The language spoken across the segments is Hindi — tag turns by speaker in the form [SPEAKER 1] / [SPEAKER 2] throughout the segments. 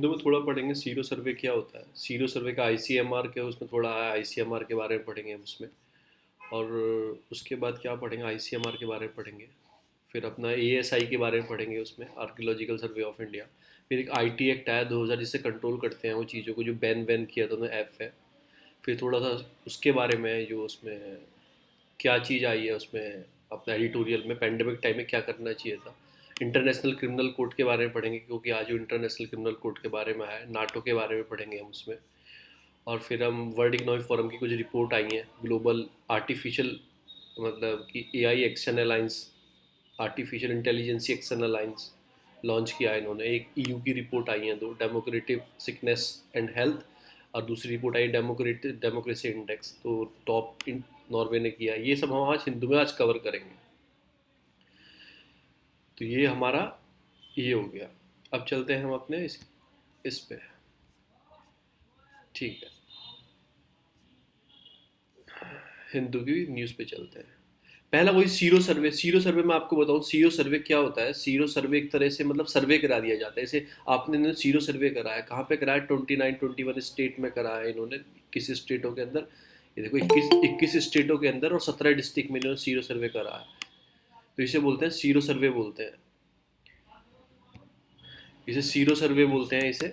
[SPEAKER 1] हिंदू में थोड़ा पढ़ेंगे सीरो सर्वे क्या होता है, सीरो सर्वे का आईसीएमआर क्या है, उसमें थोड़ा है, आईसीएमआर के बारे में पढ़ेंगे हम उसमें। और उसके बाद क्या पढ़ेंगे, आईसीएमआर के बारे में पढ़ेंगे। फिर अपना एएसआई के बारे में पढ़ेंगे, उसमें आर्कियोलॉजिकल सर्वे ऑफ इंडिया। फिर एक आईटी एक्ट आया 2000 जिससे कंट्रोल करते हैं वो चीज़ों को, जो बैन वैन किया था उन्होंने, ऐप है। फिर थोड़ा सा उसके बारे में, जो उसमें क्या चीज़ आई है उसमें, अपना एडिटोरियल में पेंडेमिक टाइम में क्या करना चाहिए था। इंटरनेशनल क्रिमिनल कोर्ट के बारे में पढ़ेंगे, क्योंकि आज जो इंटरनेशनल क्रिमिनल कोर्ट के बारे में आया है, नाटो के बारे में पढ़ेंगे हम उसमें। और फिर हम वर्ल्ड इकोनॉमिक फोरम की कुछ रिपोर्ट आई हैं, ग्लोबल आर्टिफिशियल, मतलब कि AI action alliance, artificial intelligence action alliance launch किया है इन्होंने। एक ईयू की रिपोर्ट आई है, दो, डेमोक्रेटिक सिकनेस एंड हेल्थ, और दूसरी रिपोर्ट आई डेमोक्रेसी इंडेक्स, तो टॉप इन नॉर्वे ने किया है। ये सब हम आज हिंदू में आज कवर करेंगे। तो ये हमारा ये हो गया। अब चलते हैं हम अपने इस पे। ठीक है, हिंदू की न्यूज़ पे चलते हैं। पहला वही सीरो सर्वे। सीरो सर्वे में आपको बताऊं, सीरो सर्वे क्या होता है। सीरो सर्वे एक तरह से मतलब सर्वे करा दिया जाता है। जैसे आपने ने सीरो सर्वे करा है, कहाँ पे करा है, 29-21 स्टेट में करा है इन्होंने, किसी स्टेटों के अंदर। ये देखो, 21 स्टेटों के अंदर और 17 डिस्ट्रिक्ट में इन्होंने सीरो सर्वे करा है। तो इसे बोलते हैं सीरो सर्वे बोलते हैं। इसे सीरो सर्वे बोलते हैं इसे।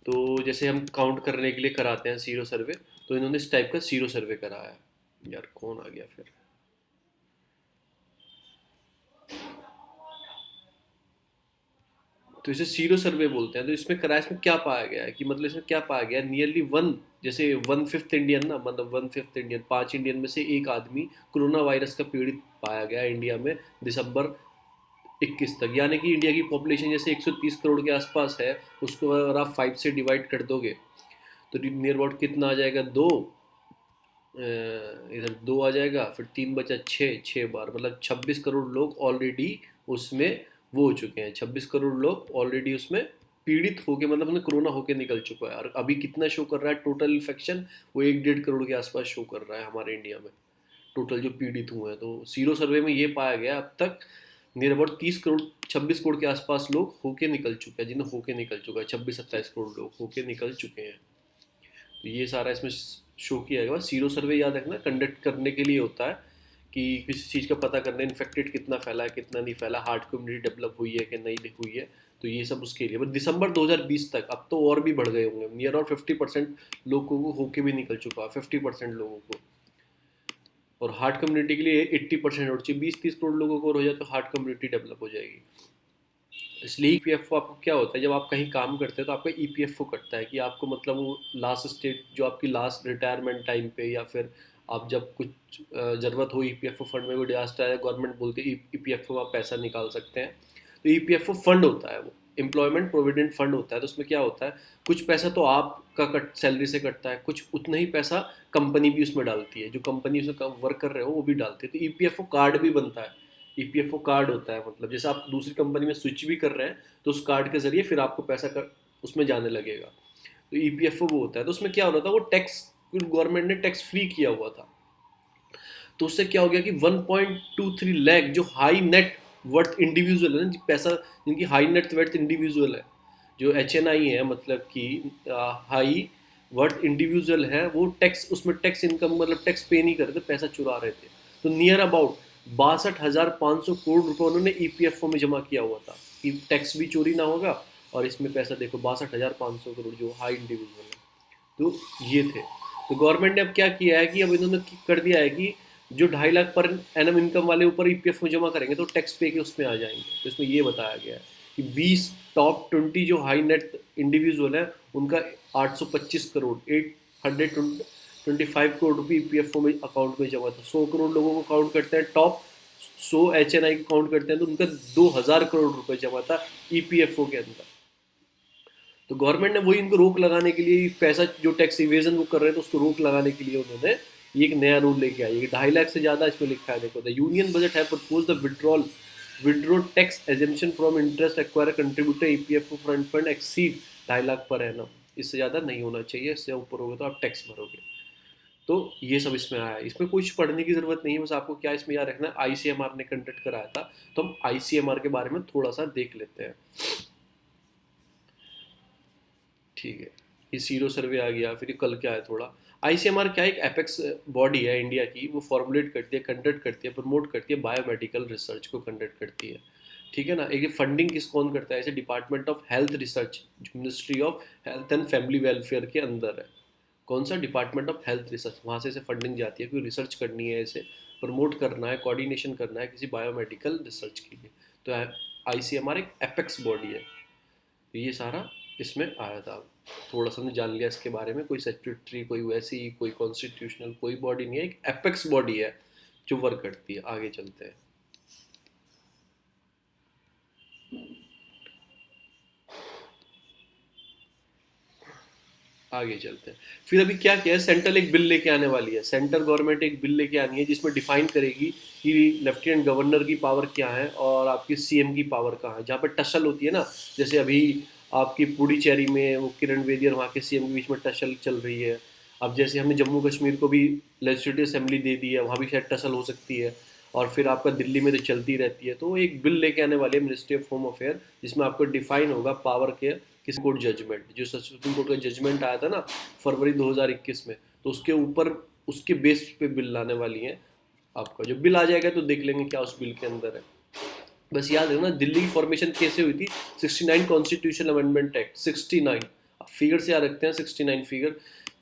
[SPEAKER 1] तो जैसे हम काउंट करने के लिए कराते हैं सीरो सर्वे, तो इन्होंने इस टाइप का सीरो सर्वे कराया है। यार कौन आ गया फिर। तो इसे सीरो सर्वे बोलते हैं। तो इसमें करा, इसमें क्या पाया गया है कि मतलब इसमें क्या पाया गया, नियरली वन, जैसे 1/5 इंडियन ना, मतलब 1/5 इंडियन, 5 इंडियन में से एक आदमी कोरोना वायरस का पीड़ित पाया गया है इंडिया में दिसंबर 21 तक। यानी कि इंडिया की पॉपुलेशन जैसे 130 करोड़ के आसपास है, उसको अगर आप 5 से डिवाइड कर दोगे तो नियर अबाउट कितना आ जाएगा, दो, इधर दो आ जाएगा, फिर तीन बचा छः, छः बार मतलब 26 करोड़ लोग ऑलरेडी उसमें वो हो चुके हैं। 26 करोड़ लोग ऑलरेडी उसमें पीड़ित होके, मतलब उन्हें कोरोना होके निकल चुका है। और अभी कितना शो कर रहा है टोटल इन्फेक्शन, वो 1-1.5 करोड़ के आसपास शो कर रहा है हमारे इंडिया में, टोटल जो पीड़ित हुए हैं। तो सीरो सर्वे में ये पाया गया अब तक नियर अबाउट 30 करोड़, 26 करोड़ के आसपास लोग होके निकल चुके हैं, जिन्हें होके निकल चुका है, 26-27 करोड़ लोग होके निकल चुके हैं। तो ये सारा इसमें शो किया गया। सीरो सर्वे याद रखना कंडक्ट करने के लिए होता है, कि किसी चीज़ का पता करना, इन्फेक्टेड कितना फैला है कितना नहीं फैला, हार्ड कम्युनिटी डेवलप हुई है कि नहीं हुई है। तो ये सब उसके लिए। बट दिसंबर 2020 तक, अब तो और भी बढ़ गए होंगे, नियर और 50% लोगों को होके भी निकल चुका है, 50% लोगों को। और हार्ड कम्युनिटी के लिए 80% और चाहिए, 20-30 करोड़ लोगों को और हो जाए तो हार्ड कम्युनिटी डेवलप हो जाएगी। इसलिए ईपीएफओ आपको क्या होता है, जब आप कहीं काम करते हैं तो आपका ईपीएफओ कटता है, कि आपको मतलब वो लास्ट स्टेट, जो आपकी लास्ट रिटायरमेंट टाइम पे, या फिर आप जब कुछ ज़रूरत हो ईपीएफओ फंड में, कोई डिजास्टर आया, गवर्नमेंट बोलती है ईपीएफओ में आप पैसा निकाल सकते हैं। तो ईपीएफओ फंड होता है, वो एम्प्लॉयमेंट प्रोविडेंट फंड होता है। तो उसमें क्या होता है, कुछ पैसा तो आपका कट सैलरी से कटता है, कुछ उतना ही पैसा कंपनी भी उसमें डालती है, जो कंपनी उसमें वर्क कर रहे हो वो भी डालती है। तो ईपीएफओ कार्ड भी बनता है। ईपीएफओ कार्ड होता है, मतलब जैसे आप दूसरी कंपनी में स्विच भी कर रहे हैं, तो उस कार्ड के जरिए फिर आपको पैसा उसमें जाने लगेगा। तो ईपीएफओ वो होता है। तो उसमें क्या हो रहा था, वो टैक्स, गवर्नमेंट ने टैक्स फ्री किया हुआ था। तो उससे क्या हो गया कि 1.23 लाख जो हाई नेट वर्थ इंडिविजुअल है ना, पैसा जिनकी हाई नेट वर्थ इंडिविजुअल है, जो HNI है, मतलब कि हाई वर्थ इंडिविजुअल है, वो टैक्स, उसमें टैक्स इनकम मतलब टैक्स पे नहीं कर रहे थे, पैसा चुरा रहे थे। तो नियर अबाउट 62,500 करोड़ रुपये उन्होंने ईपीएफओ में जमा किया हुआ था, कि टैक्स भी चोरी ना होगा। और इसमें पैसा देखो, 62,500 करोड़ जो हाई इंडिविजुअल है। तो ये थे। तो गवर्नमेंट ने अब क्या किया है, कि अब इन्होंने कर दिया है कि जो 2.5 लाख पर एनम इनकम वाले ऊपर ईपीएफ में जमा करेंगे तो टैक्स पे के उसमें आ जाएंगे। तो इसमें ये बताया गया है कि 20 टॉप 20 जो हाई नेट इंडिविजुअल है, उनका 825 करोड़, 825 करोड़ रुपये ईपीएफओ में अकाउंट में जमा था। 100 करोड़ लोगों को काउंट करते हैं टॉप 100 HNI को काउंट करते हैं, तो उनका 2,000 करोड़ रुपये जमा था ईपीएफओ के अंदर। तो गवर्नमेंट ने वही इनको रोक लगाने के लिए, पैसा जो टैक्स इवेजन वो कर रहे थे उसको रोक लगाने के लिए उन्होंने ये एक नया रूल लेके आई है। 2.5 लाख से ज़्यादा इसमें लिखा है, देखो, द यूनियन बजट है propose the withdraw tax assumption from interest acquire contributor EPFO front fund exceed 2.5 lakh per annum. इससे ज़्यादा नहीं होना चाहिए, इससे ऊपर होगा तो आप टैक्स भरोगे। तो ये सब इसमें आया है। इसमें कुछ पढ़ने की ज़रूरत नहीं है, बस आपको क्या इसमें याद रखना है, आईसीएमआर ने कंडक्ट कराया था। तो हम आईसीएमआर के बारे में थोड़ा सा देख लेते हैं। ठीक है, ये सीरो सर्वे आ गया, फिर ये कल क्या है थोड़ा। आईसीएमआर क्या है, एक एपेक्स बॉडी है इंडिया की, वो फॉर्मुलेट करती है, कंडक्ट करती है, प्रमोट करती है, बायोमेडिकल रिसर्च को कंडक्ट करती है। ठीक है ना। एक फंडिंग किस कौन करता है, ऐसे डिपार्टमेंट ऑफ हेल्थ रिसर्च, जो ministry of health and family welfare के अंदर है। कौन सा, डिपार्टमेंट ऑफ हेल्थ रिसर्च, वहाँ से फंडिंग जाती है, क्योंकि रिसर्च करनी है, इसे प्रमोट करना है, कोऑर्डिनेशन करना है किसी बायोमेडिकल रिसर्च के लिए। तो आईसीएमआर एक एपेक्स बॉडी है। तो ये सारा इसमें आया था। थोड़ा सा हमने जान लिया इसके बारे में, कोई स्टैट्यूटरी, कोई वैसी, कोई कॉन्स्टिट्यूशनल कोई बॉडी नहीं है, एक एपेक्स बॉडी है जो वर्क करती है। आगे चलते हैं, आगे चलते हैं। फिर अभी क्या किया है, सेंट्रल एक बिल लेके आने वाली है, सेंट्रल गवर्नमेंट एक बिल लेके आनी है जिसमें डिफाइन करेगी कि लेफ्टिनेंट गवर्नर की पावर क्या है और आपकी सीएम की पावर कहाँ है, जहाँ पर टसल होती है ना। जैसे अभी आपकी पुडुचेरी में वो किरण बेदी और वहाँ के सीएम के बीच में टसल चल रही है। अब जैसे हमने जम्मू कश्मीर को भी लेजिस्लेटिव असेंबली दे दी है, वहाँ भी शायद टसल हो सकती है। और फिर आपका दिल्ली में तो चलती रहती है। तो एक बिल लेके आने वाली है मिनिस्ट्री ऑफ होम अफेयर, जिसमें आपको डिफाइन होगा पावर के किस कोर्ट जजमेंट, जो सुप्रीम कोर्ट का जजमेंट आया था ना फरवरी 2021 में, तो उसके ऊपर उसके बेस पे बिल लाने वाली है। आपका जो बिल आ जाएगा तो देख लेंगे क्या उस बिल के अंदर है। बस याद रखना दिल्ली की फॉर्मेशन कैसे हुई थी, 69 कॉन्स्टिट्यूशन अमेंडमेंट एक्ट, 69 फिगर से याद रखते हैं, 69 फिगर।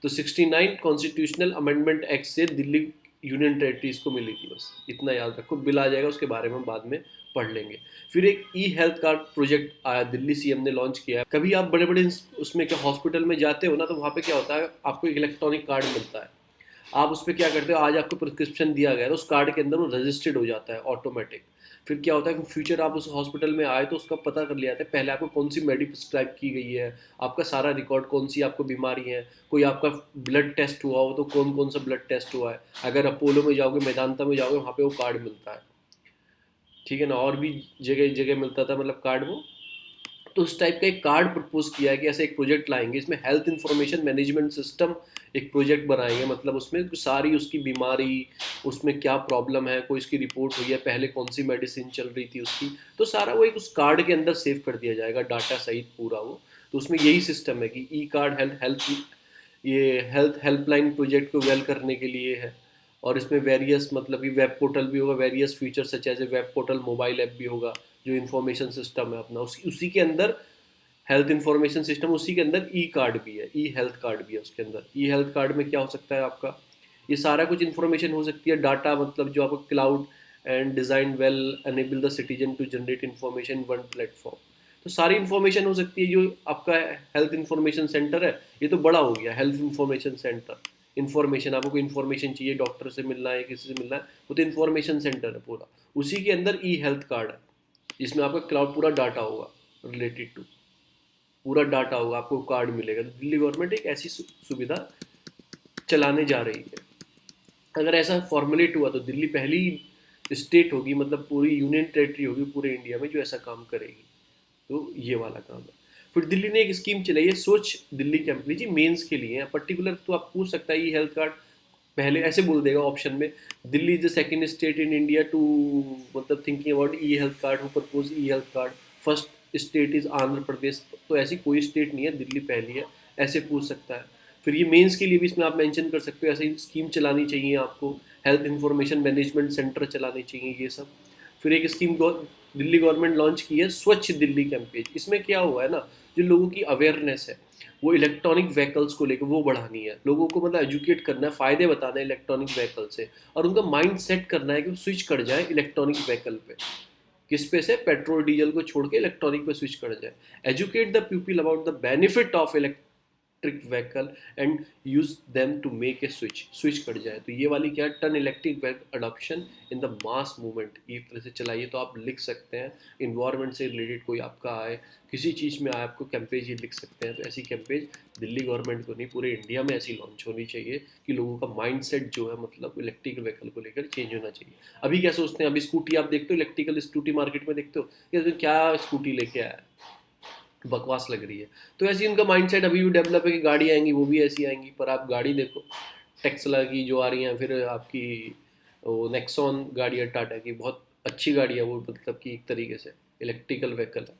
[SPEAKER 1] तो 69 कॉन्स्टिट्यूशनल अमेंडमेंट एक्ट से दिल्ली यूनियन टेरिटरीज को मिली थी, बस इतना याद रखो। बिल आ जाएगा, उसके बारे में बाद में पढ़ लेंगे। फिर एक ई हेल्थ कार्ड प्रोजेक्ट आया, दिल्ली सीएम ने लॉन्च किया है। कभी आप बड़े बड़े उसमें क्या हॉस्पिटल में जाते हो ना, तो वहाँ पे क्या होता है, आपको एक इलेक्ट्रॉनिक कार्ड मिलता है। आप उस पर क्या करते हो, आज आपको प्रिस्क्रिप्शन दिया गया है तो उस कार्ड के अंदर वो रजिस्टर्ड हो जाता है ऑटोमेटिक। फिर क्या होता है कि फ्यूचर आप उस हॉस्पिटल में आए तो उसका पता कर लिया जाता है पहले आपको कौन सी मेडी प्रिस्क्राइब की गई है, आपका सारा रिकॉर्ड, कौन सी आपको बीमारी है, कोई आपका ब्लड टेस्ट हुआ हो तो कौन कौन सा ब्लड टेस्ट हुआ है। अगर अपोलो में जाओगे, मेदांता में जाओगे, वहाँ पे वो कार्ड मिलता है। ठीक है ना। और भी जगह जगह मिलता था मतलब कार्ड वो। तो उस टाइप का एक कार्ड प्रपोज किया है कि ऐसे एक प्रोजेक्ट लाएंगे, इसमें हेल्थ इंफॉर्मेशन मैनेजमेंट सिस्टम एक प्रोजेक्ट बनाएंगे, मतलब उसमें सारी उसकी बीमारी, उसमें क्या प्रॉब्लम है, कोई उसकी रिपोर्ट हुई है, पहले कौन सी मेडिसिन चल रही थी उसकी, तो सारा वो एक उस कार्ड के अंदर सेव कर दिया जाएगा, डाटा सहित पूरा वो। तो उसमें यही सिस्टम है कि ई कार्ड हेल्थ हेल्थ ये हेल्थ हेल्पलाइन प्रोजेक्ट को वेल करने के लिए है। और इसमें वेरियस मतलब कि वेब पोर्टल भी होगा, various feature such as a web portal, mobile app भी होगा, जो इन्फॉर्मेशन सिस्टम है अपना, उसी के अंदर हेल्थ इन्फॉर्मेशन सिस्टम, उसी के अंदर ई कार्ड भी है, ई हेल्थ कार्ड भी है उसके अंदर। ई हेल्थ कार्ड में क्या हो सकता है आपका, ये सारा कुछ इन्फॉर्मेशन हो सकती है, डाटा मतलब जो आपको cloud and design well enable the citizen to generate information one platform. तो सारी इन्फॉर्मेशन हो सकती है। जो आपका हेल्थ इन्फॉर्मेशन सेंटर है, ये तो बड़ा हो गया हेल्थ इन्फॉर्मेशन सेंटर। इन्फॉर्मेशन, आपको कोई इन्फॉर्मेशन चाहिए, डॉक्टर से मिलना है, किसी से मिलना है, वो तो इन्फॉर्मेशन सेंटर है पूरा। उसी के अंदर ई हेल्थ कार्ड है, जिसमें आपका क्लाउड पूरा डाटा होगा रिलेटेड टू, पूरा डाटा होगा, आपको कार्ड मिलेगा। तो दिल्ली गवर्नमेंट एक ऐसी सुविधा चलाने जा रही है। अगर ऐसा फॉर्मुलेट हुआ तो दिल्ली पहली स्टेट होगी, मतलब पूरी यूनियन टेरिटरी होगी पूरे इंडिया में जो ऐसा काम करेगी। तो ये वाला काम है। फिर दिल्ली ने एक स्कीम चलाई है, सोच दिल्ली कैंप, लीजिए मेंस के लिए पर्टिकुलर, तो आप पूछ सकता है ये हेल्थ कार्ड पहले ऐसे बोल देगा ऑप्शन में, Delhi is the second state in India to मतलब thinking about e health card, who propose e health card, first state is Andhra Pradesh. तो ऐसी कोई स्टेट नहीं है, दिल्ली पहली है, ऐसे पूछ सकता है। फिर ये मेंस के लिए भी इसमें आप मेंशन कर सकते हो, ऐसे ही स्कीम चलानी चाहिए आपको, हेल्थ इंफॉर्मेशन मैनेजमेंट सेंटर चलाने चाहिए, ये सब। फिर एक स्कीम दिल्ली गवर्नमेंट लॉन्च की है, स्वच्छ दिल्ली कैंपेन। इसमें क्या हुआ है ना, जो लोगों की अवेयरनेस है वो इलेक्ट्रॉनिक व्हीकल्स को लेकर वो बढ़ानी है, लोगों को मतलब एजुकेट करना है, फ़ायदे बताना है इलेक्ट्रॉनिक व्हीकल से, और उनका माइंड सेट करना है कि वो स्विच कर जाए इलेक्ट्रॉनिक व्हीकल पे। किस पे से, पेट्रोल डीजल को छोड़ के इलेक्ट्रॉनिक पे स्विच कर जाए। Educate the people about the benefit of electric vehicle and use them to make a switch, switch कर जाए। तो ये वाली क्या, turn electric adoption in the mass movement, एक तरह से चलाइए। तो आप लिख सकते हैं इन्वायरमेंट से रिलेटेड कोई आपका आए, किसी चीज़ में आए, आपको कैंपेज ये लिख सकते हैं। तो ऐसी कैंपेज दिल्ली गवर्नमेंट को नहीं, पूरे इंडिया में ऐसी लॉन्च होनी चाहिए कि लोगों का माइंडसेट जो है मतलब इलेक्ट्रिक व्हीकल को लेकर चेंज होना चाहिए। अभी क्या सोचते हैं, अभी स्कूटी आप देखते हो, इलेक्ट्रिकल स्कूटी मार्केट में देखते हो, क्या स्कूटी लेके आया, बकवास लग रही है। तो ऐसे ही उनका माइंडसेट अभी भी डेवलप है कि गाड़ी आएंगी वो भी ऐसी आएंगी। पर आप गाड़ी देखो, टेक्सला की जो आ रही हैं, फिर आपकी वो नेक्सॉन गाड़ी है टाटा की, बहुत अच्छी गाड़ी है वो, मतलब कि एक तरीके से इलेक्ट्रिकल व्हीकल है।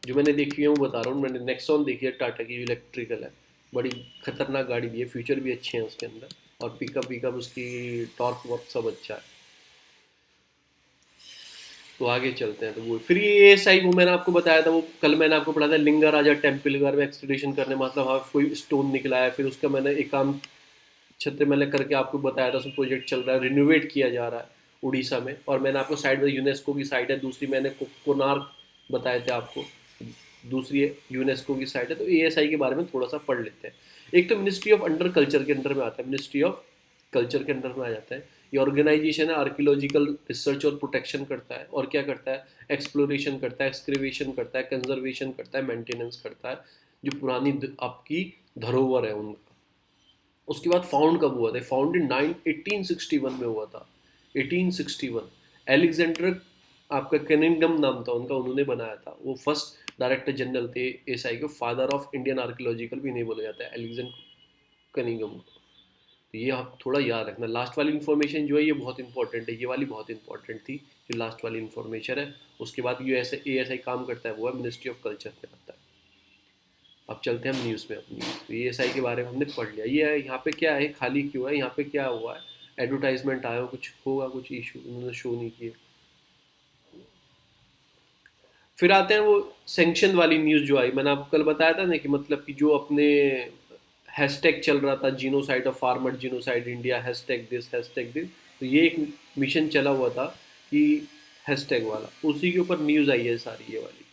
[SPEAKER 1] जो मैंने देखी है वो बता रहा हूँ, मैंने नेक्सॉन देखी है, टाटा की, इलेक्ट्रिकल है, बड़ी खतरनाक गाड़ी भी है, फ्यूचर भी अच्छे हैं उसके अंदर, और पिकअप पिकअप उसकी, टॉर्क वर्क सब अच्छा है। तो आगे चलते हैं, तो वो फिर ये एएसआई, वो मैंने आपको बताया था, वो कल मैंने आपको पढ़ा था, लिंगा राजा टेम्पल घर में एक्सपीडिशन करने, मतलब हाँ कोई स्टोन निकला है, फिर उसका मैंने एक काम छत्र मैंने करके आपको बताया था, उसमें प्रोजेक्ट चल रहा है, रिनोवेट किया जा रहा है उड़ीसा में। और मैंने आपको साइड में यूनेस्को की साइट है, दूसरी मैंने कोनार्क बताए थे आपको, दूसरी यूनेस्को की साइट है। तो एएसआई के बारे में थोड़ा सा पढ़ लेते हैं। एक तो मिनिस्ट्री ऑफ अंडर कल्चर के अंडर में आता है, मिनिस्ट्री ऑफ कल्चर के अंडर में आ जाता है। ये ऑर्गेनाइजेशन है, आर्कियोलॉजिकल रिसर्च और प्रोटेक्शन करता है, और क्या करता है, एक्सप्लोरेशन करता है, एक्सक्रीवेशन करता है, कंजर्वेशन करता है, मेंटेनेंस करता है, जो पुरानी आपकी धरोहर है उनका। उसके बाद फाउंड कब हुआ था, फाउंडेड 1861 में हुआ था, 1861। एलेक्जेंडर आपका कनिंगडम नाम था उनका, उन्होंने बनाया था, वो फर्स्ट डायरेक्टर जनरल थे एसआई को, फादर ऑफ इंडियन आर्कियोलॉजिकल भी नहीं बोला जाता है एलेक्जेंडर कनिंगम को। तो ये आप थोड़ा याद रखना, लास्ट वाली इन्फॉर्मेशन जो है ये बहुत इंपॉर्टेंट है, ये वाली बहुत इंपॉर्टेंट थी, जो लास्ट वाली इन्फॉर्मेशन है। उसके बाद ये ऐसे ए एस आई काम करता है, वो है मिनिस्ट्री ऑफ कल्चर में आता है। अब चलते हैं हम न्यूज़ में अपनी। तो ये एस आई के बारे में हमने पढ़ लिया, ये है यहाँ पे क्या है, खाली क्यों है, यहाँ पे क्या हुआ है, एडवर्टाइजमेंट आया हो, कुछ होगा, कुछ इशू उन्होंने शो नहीं किए। फिर आते हैं वो सेंक्शन वाली न्यूज़ जो आई, मैंने आपको कल बताया था ना कि मतलब कि जो अपने हैशटैग चल रहा था, genocide of farmer, genocide India, hashtag this, hashtag this. तो ये एक मिशन चला हुआ था कि हैशटैग वाला, उसी के ऊपर न्यूज़ आई है सारी, ये वाली।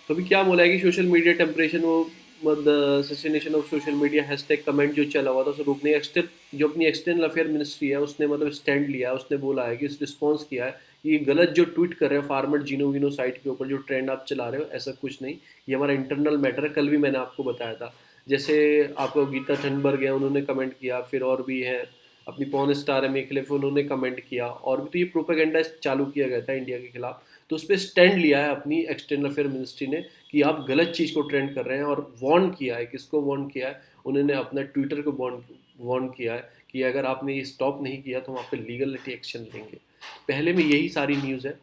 [SPEAKER 1] तो अभी क्या बोला है कि सोशल मीडिया टेम्परेचर, वो assassination of social media hashtag comment जो चला हुआ था उसे रोकने, जो अपनी एक्सटर्नल अफेयर मिनिस्ट्री है उसने मतलब स्टैंड लिया है, उसने बोला है कि इस रिस्पॉन्स किया है कि ये गलत जो ट्वीट कर रहे हैं फार्मर जीनो विनो साइट के ऊपर, जो ट्रेंड आप चला रहे हो, ऐसा कुछ नहीं, ये हमारा इंटरनल मैटर है, कल भी मैंने आपको बताया था। जैसे आपको गीता थनबर्ग है, उन्होंने कमेंट किया, फिर और भी है, अपनी पॉन स्टार है मेखले, फिर उन्होंने कमेंट किया, और भी तो ये प्रोपेगेंडा चालू किया गया था इंडिया के खिलाफ। तो उस पर स्टैंड लिया है अपनी एक्सटर्नल अफेयर मिनिस्ट्री ने कि आप गलत चीज़ को ट्रेंड कर रहे हैं, और वार्न किया है, किसको वार्न किया है, उन्होंने अपना ट्विटर को वार्न किया है कि अगर आपने ये स्टॉप नहीं किया तो हम आप पे लीगल एक्शन लेंगे। पहले में यही सारी न्यूज़ है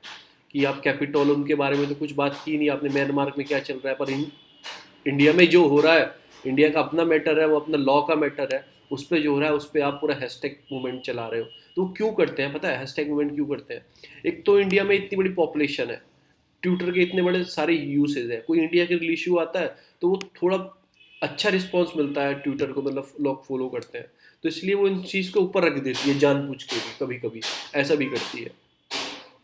[SPEAKER 1] कि आप कैपिटोल, उनके बारे में तो कुछ बात की नहीं आपने, म्यांमार में क्या चल रहा है, पर इंडिया में जो हो रहा है, इंडिया का अपना मैटर है, वो अपना लॉ का मैटर है, उस पर जो हो रहा है उस पर आप पूरा हैशटैग मूवमेंट चला रहे हो। तो क्यों करते हैं पता है, हैशटैग मूवमेंट क्यों करते हैं? एक तो इंडिया में इतनी बड़ी पॉपुलेशन है, ट्विटर के इतने बड़े सारे यूसेज है, कोई इंडिया के लिए इशू आता है तो वो थोड़ा अच्छा रिस्पॉन्स मिलता है ट्विटर को, मतलब लोग फॉलो करते हैं, तो इसलिए वो इन चीज़ को ऊपर रख देती है जानबूझ के भी, कभी कभी ऐसा भी करती है।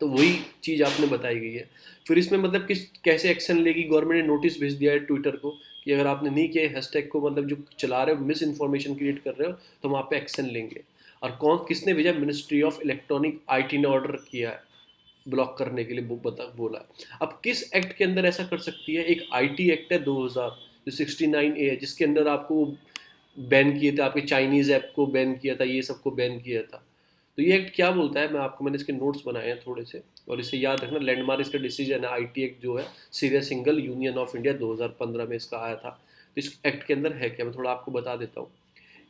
[SPEAKER 1] तो वही चीज़ आपने बताई गई है। फिर इसमें मतलब किस कैसे एक्शन लेगी गवर्नमेंट ने, नोटिस भेज दिया है ट्विटर को कि अगर आपने नहीं किया हैशटैग को, मतलब जो चला रहे हो, मिस इन्फॉर्मेशन क्रिएट कर रहे हो, तो हम आप पे एक्शन लेंगे। और कौन किसने भेजा, मिनिस्ट्री ऑफ इलेक्ट्रॉनिक आईटी ने ऑर्डर किया है ब्लॉक करने के लिए, बोला। अब किस एक्ट के अंदर ऐसा कर सकती है, एक आईटी एक्ट है 2000, जो 69A है, जिसके अंदर आपको बैन किए थे, आपके चाइनीज ऐप को बैन किया था, ये सबको बैन किया था। तो ये एक्ट क्या बोलता है, मैं आपको, मैंने इसके नोट्स बनाए हैं थोड़े से, और इसे याद रखना, लैंडमार्क इसका डिसीजन है, आईटी एक्ट जो है, serious single union of India 2015 में इसका आया था। तो इस एक्ट के अंदर है क्या, मैं थोड़ा आपको बता देता हूँ।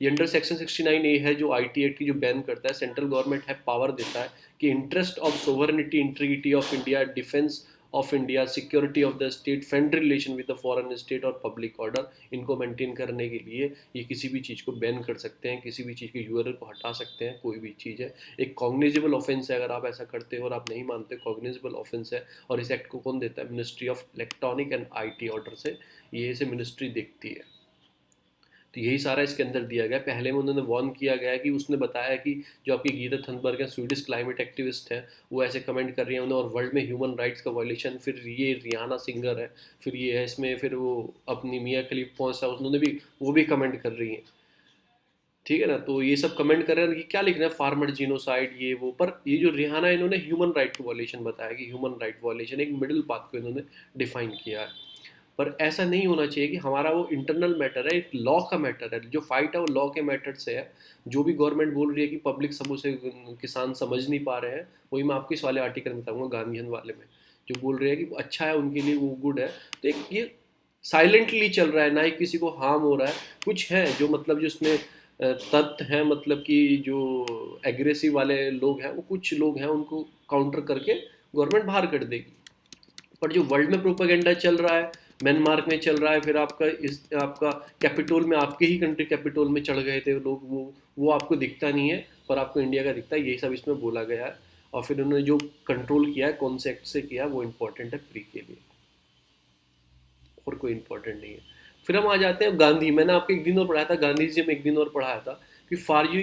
[SPEAKER 1] ये अंडर सेक्शन 69A है जो आईटी एक्ट की जो बैन करता है, सेंट्रल गवर्नमेंट है पावर देता है कि interest of sovereignty, integrity of India, defence of India, security of the state, friend relation with the foreign state और पब्लिक ऑर्डर, इनको मेंटेन करने के लिए ये किसी भी चीज़ को बैन कर सकते हैं, किसी भी चीज़ के यूआरएल को हटा सकते हैं, कोई भी चीज़ है। एक कॉग्निजेबल ऑफेंस है, अगर आप ऐसा करते हो और आप नहीं मानते, कॉग्निजेबल ऑफेंस है। और इस एक्ट को कौन देता है, ministry of electronic and IT order से, ये इसे मिनिस्ट्री देखती है। तो यही सारा इसके अंदर दिया गया है। पहले में उन्होंने वार्न किया गया है कि उसने बताया कि जो आपकी गीता थनबर्ग है, स्वीडिश क्लाइमेट एक्टिविस्ट है, वो ऐसे कमेंट कर रही हैं उन्हें, और वर्ल्ड में ह्यूमन राइट्स का वायलेशन। फिर ये रियाना सिंगर है, फिर ये है इसमें, फिर वो अपनी मियाँ खलीफ पहुंचा, उन्होंने भी, वो भी कमेंट कर रही हैं। ठीक है ना, तो ये सब कमेंट कर रहे हैं कि क्या लिख रहे हैं, फार्मर जीनोसाइड ये वो, पर ये जो रिहाना है, इन्होंने ह्यूमन राइट वायलेशन बताया कि ह्यूमन राइट वायलेशन, एक मिडिल पाथ को इन्होंने डिफाइन किया है। पर ऐसा नहीं होना चाहिए कि हमारा वो इंटरनल मैटर है, एक लॉ का मैटर है, जो फाइट है वो लॉ के मैटर से है। जो भी गवर्नमेंट बोल रही है कि पब्लिक सब उसे, किसान समझ नहीं पा रहे हैं, वही मैं आपको इस वाले आर्टिकल में बताऊंगा, गांधीयन वाले में, जो बोल रहे हैं कि अच्छा है उनके लिए, वो गुड है। तो एक ये साइलेंटली चल रहा है, ना ही किसी को हार्म हो रहा है। कुछ है जो मतलब जो उसमें तथ्य हैं, मतलब कि जो एग्रेसिव वाले लोग हैं, वो कुछ लोग हैं, उनको काउंटर करके गवर्नमेंट बाहर कर देगी। पर जो वर्ल्ड में प्रोपेगेंडा चल रहा है, म्यांमार में चल रहा है, फिर आपका कैपिटोल में, आपके ही कंट्री कैपिटोल में चढ़ गए थे लोग, वो आपको दिखता नहीं है, पर आपको इंडिया का दिखता है। यही सब इसमें बोला गया है। और फिर उन्होंने जो कंट्रोल किया है, कौन से एक्ट से किया है, वो इम्पोर्टेंट है प्री के लिए, और कोई इम्पोर्टेंट नहीं है। फिर हम आ जाते हैं गांधी। मैंने आपको एक दिन और पढ़ाया था, गांधी जी में एक दिन और पढ़ाया था कि फार यू